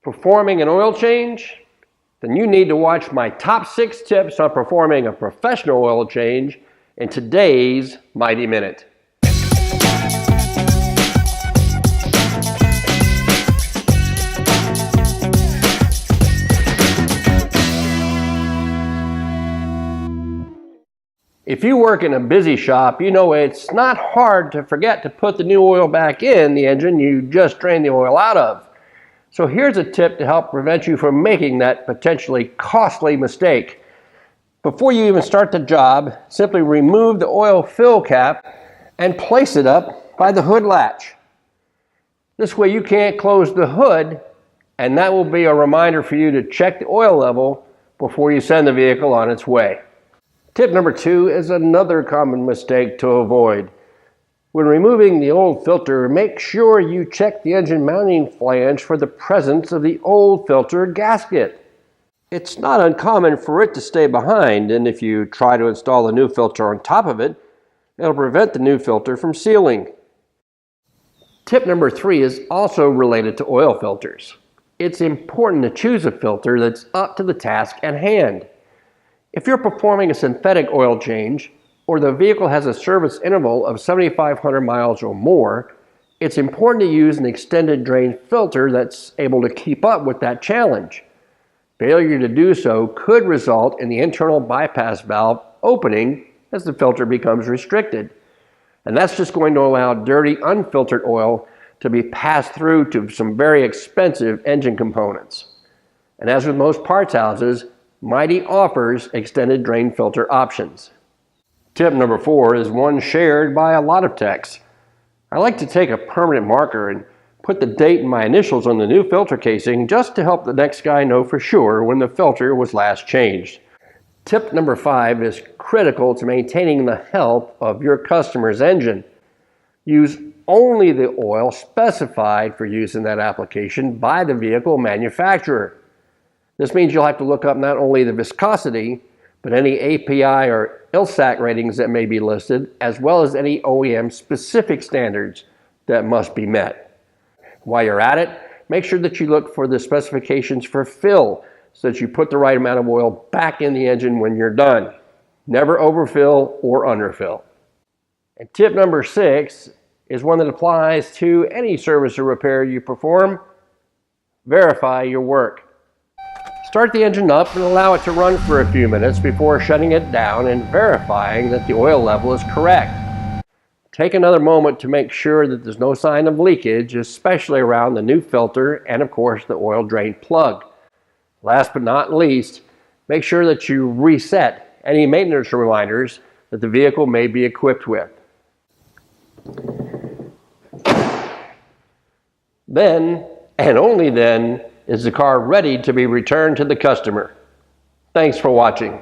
Performing an oil change? Then you need to watch my top 6 tips on performing a professional oil change in today's Mighty Minute. If you work in a busy shop, you know it's not hard to forget to put the new oil back in the engine you just drained the oil out of. So here's a tip to help prevent you from making that potentially costly mistake. Before you even start the job, simply remove the oil fill cap and place it up by the hood latch. This way you can't close the hood, and that will be a reminder for you to check the oil level before you send the vehicle on its way. Tip number 2 is another common mistake to avoid. When removing the old filter, make sure you check the engine mounting flange for the presence of the old filter gasket. It's not uncommon for it to stay behind, and if you try to install a new filter on top of it, it'll prevent the new filter from sealing. Tip number 3 is also related to oil filters. It's important to choose a filter that's up to the task at hand. If you're performing a synthetic oil change, or the vehicle has a service interval of 7,500 miles or more, it's important to use an extended drain filter that's able to keep up with that challenge. Failure to do so could result in the internal bypass valve opening as the filter becomes restricted. And that's just going to allow dirty, unfiltered oil to be passed through to some very expensive engine components. And as with most parts houses, Mighty offers extended drain filter options. Tip number 4 is one shared by a lot of techs. I like to take a permanent marker and put the date and my initials on the new filter casing just to help the next guy know for sure when the filter was last changed. Tip number 5 is critical to maintaining the health of your customer's engine. Use only the oil specified for use in that application by the vehicle manufacturer. This means you'll have to look up not only the viscosity, but any API or ILSAC ratings that may be listed, as well as any OEM specific standards that must be met. While you're at it, make sure that you look for the specifications for fill so that you put the right amount of oil back in the engine when you're done. Never overfill or underfill. And tip number 6 is one that applies to any service or repair you perform. Verify your work. Start the engine up and allow it to run for a few minutes before shutting it down and verifying that the oil level is correct. Take another moment to make sure that there's no sign of leakage, especially around the new filter and of course the oil drain plug. Last but not least, make sure that you reset any maintenance reminders that the vehicle may be equipped with. Then, and only then, is the car ready to be returned to the customer. Thanks for watching.